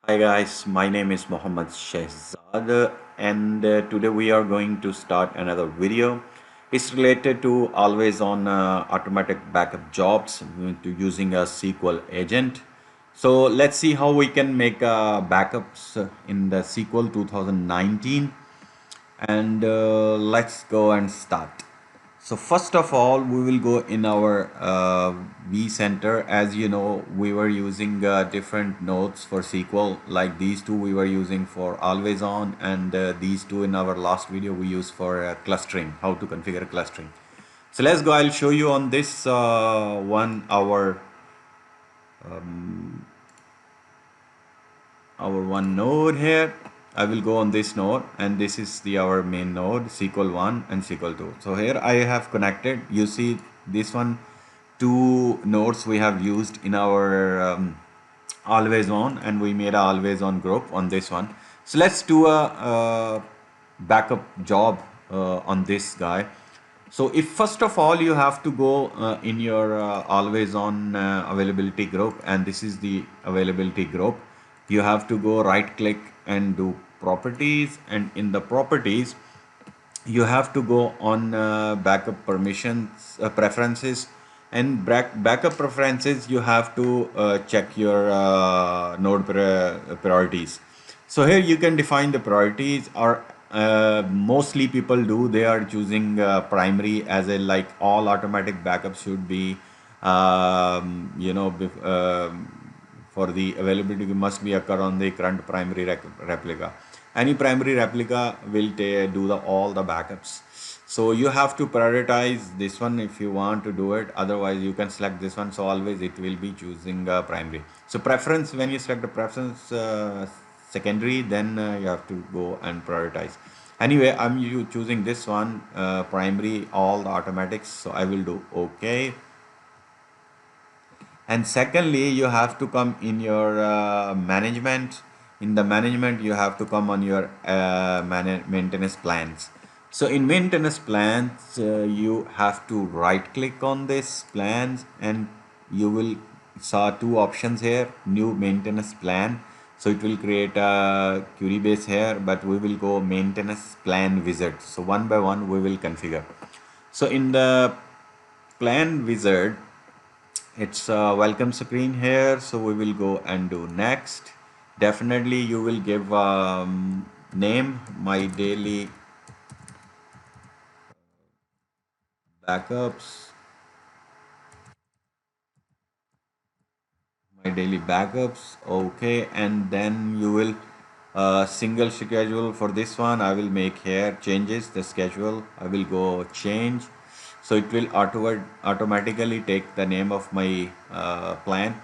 Hi guys, my name is Mohammad Shehzad and today we are going to start another video. It's related to always on automatic backup jobs to using a SQL agent. So let's see how we can make backups in the SQL 2019 and let's go and start. So first of all, we will go in our vCenter. As you know, we were using different nodes for SQL, like these two we were using for always on, and these two in our last video we used for clustering, how to configure clustering. So let's go. I'll show you on this one our one node here. I will go on this node, and this is the our main node SQL 1 and SQL 2. So here I have connected. You see this one, two nodes we have used in our always on, and we made a always on group on this one. So let's do a backup job on this guy. So if first of all you have to go in your always on availability group, and this is the availability group, you have to go right click and do properties, and in the properties you have to go on backup permissions preferences, and backup preferences you have to check your node priorities. So here you can define the priorities, or mostly people do, they are choosing primary as a, like, all automatic backups should be for the availability must be occur on the current primary replica. Any primary replica will do all the backups. So you have to prioritize this one if you want to do it. Otherwise, you can select this one. So always it will be choosing primary. So preference, when you select the preference secondary, then you have to go and prioritize. Anyway, I'm choosing this one primary, all the automatics. So I will do OK. And secondly, you have to come in your management. In the management, you have to come on your maintenance plans. So in maintenance plans, you have to right click on this plans, and you will saw two options here, new maintenance plan. So it will create a query base here, but we will go maintenance plan wizard. So one by one we will configure. So in the plan wizard, it's a welcome screen here, so we will go and do next. Definitely you will give name, my daily backups, okay, and then you will single schedule. For this one I will make here changes the schedule. I will go change, so it will automatically take the name of my plan.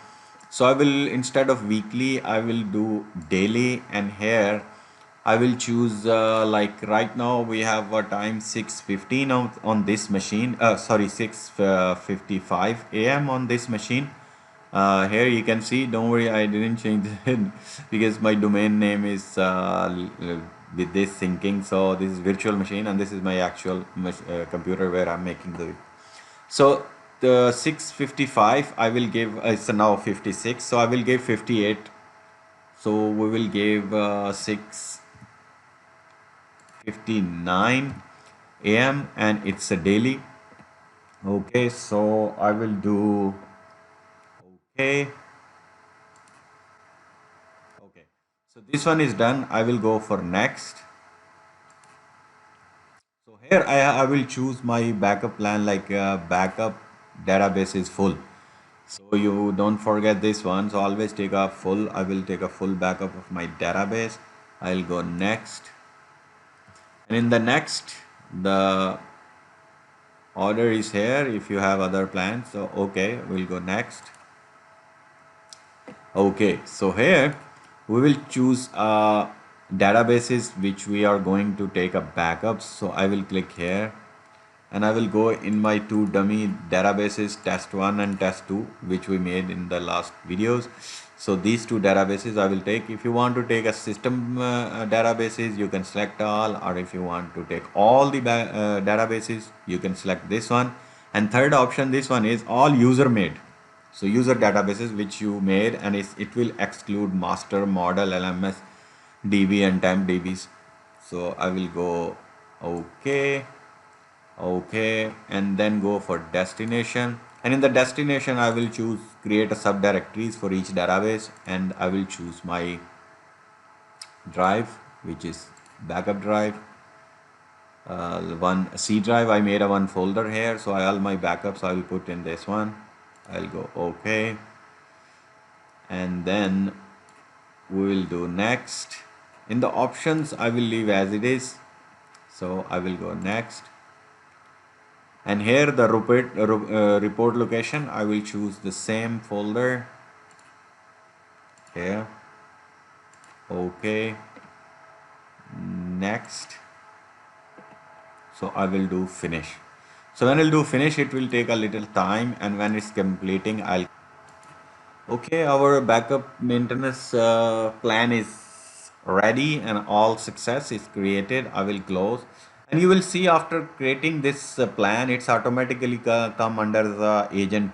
So I will, instead of weekly, I will do daily, and here I will choose like right now we have a time 6:15 on this machine, sorry, 6:55 a.m. on this machine. Here you can see, don't worry, I didn't change it because my domain name is with this syncing. So this is virtual machine, and this is my actual computer where I'm making the. So the 6:55 I will give, it's now 56, so I will give 58. So we will give 6:59 a.m. and it's a daily. Okay, so I will do okay. Okay, so this one is done. I will go for next. So here I will choose my backup plan, like backup database is full. So you don't forget this one. So always take a full, I will take a full backup of my database. I'll go next. And in the next, the order is here if you have other plans. So okay, we'll go next. Okay, so here we will choose databases which we are going to take a backup. So I will click here, and I will go in my two dummy databases, test1 and test2, which we made in the last videos. So these two databases I will take. If you want to take a system databases, you can select all, or if you want to take all the databases, you can select this one. And third option, this one is all user made. So user databases which you made, and it will exclude master, model, LMS, DB and temp DBs. So I will go okay, okay, and then go for destination. And in the destination, I will choose create a subdirectories for each database, and I will choose my drive, which is backup drive. One C drive, I made a one folder here, so all my backups I will put in this one. I'll go okay, and then we will do next. In the options, I will leave as it is, so I will go next. And here the report location, I will choose the same folder here. Okay, next. So I will do finish. So when I'll do finish, it will take a little time, and when it's completing, I'll okay, our backup maintenance plan is ready and all success is created. I will close, and you will see after creating this plan, it's automatically come under the agent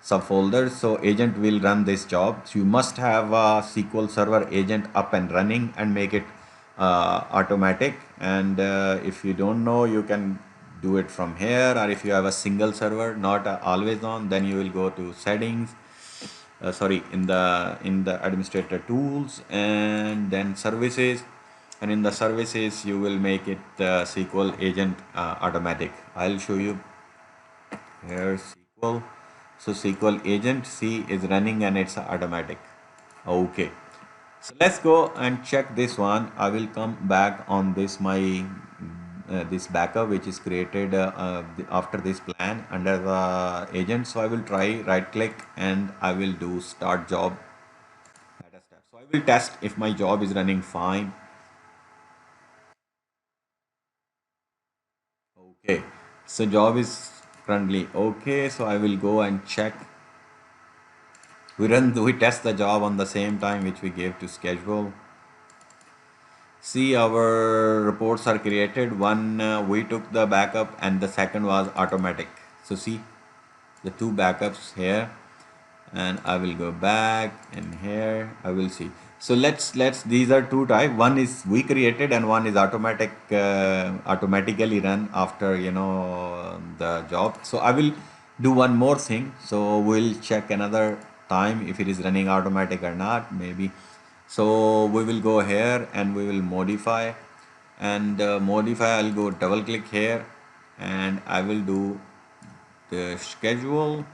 subfolder. So agent will run this job. So you must have a SQL Server agent up and running and make it automatic. And if you don't know, you can do it from here, or if you have a single server not always on, then you will go to settings, sorry, in the administrator tools, and then services, and in the services you will make it SQL agent automatic. I'll show you here SQL. So SQL agent C is running and it's automatic. Okay, so let's go and check this one. I will come back on this my this backup which is created after this plan under the agent. So I will try right click and I will do start job data step. So I will test if my job is running fine. Okay, so job is currently okay. So I will go and check. We test the job on the same time which we gave to schedule. See, our reports are created. One we took the backup and the second was automatic. So see the two backups here, and I will go back, and here I will see. So let's these are two type. One is we created and one is automatic automatically run after the job. So I will do one more thing. So we'll check another time if it is running automatic or not, maybe. So we will go here and we will modify, and modify, I'll go double click here and I will do the schedule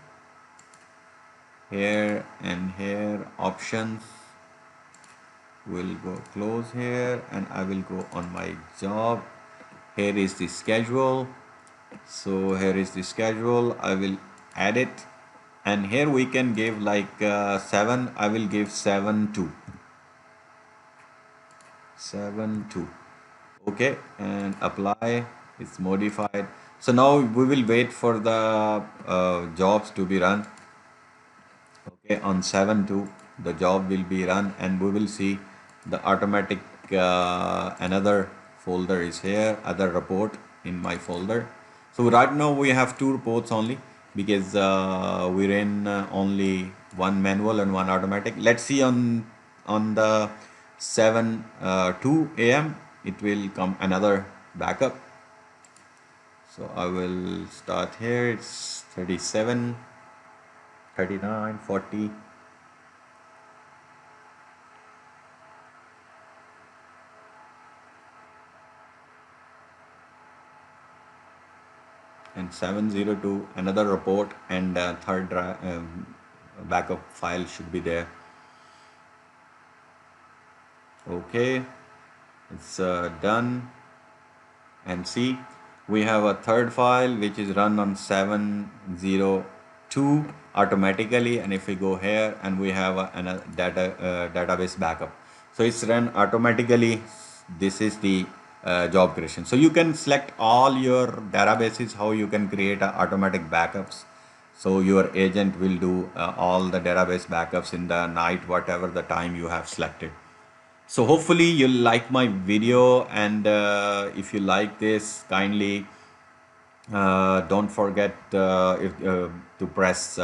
here, and here options, will go close here, and I will go on my job. Here is the schedule. So here is the schedule. I will add it, and here we can give like 7. I will give 7 2. Okay, and apply. It's modified. So now we will wait for the jobs to be run. Okay, on 7/2 the job will be run, and we will see the automatic another folder is here, other report in my folder. So right now we have 2 reports only because we ran only one manual and one automatic. Let's see on the 7:2 a.m. it will come another backup. So I will start here. It's 37, 39, 40. And 702 another report, and third backup file should be there. Okay, it's done, and see we have a third file which is run on 702 automatically, and if we go here and we have a database backup, so it's run automatically. This is the job creation. So you can select all your databases how you can create automatic backups. So your agent will do all the database backups in the night, whatever the time you have selected. So hopefully you'll like my video, and if you like this, kindly don't forget to to press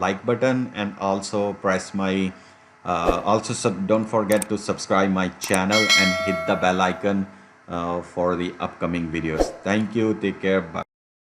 like button, and also press my don't forget to subscribe my channel and hit the bell icon for the upcoming videos. Thank you. Take care. Bye.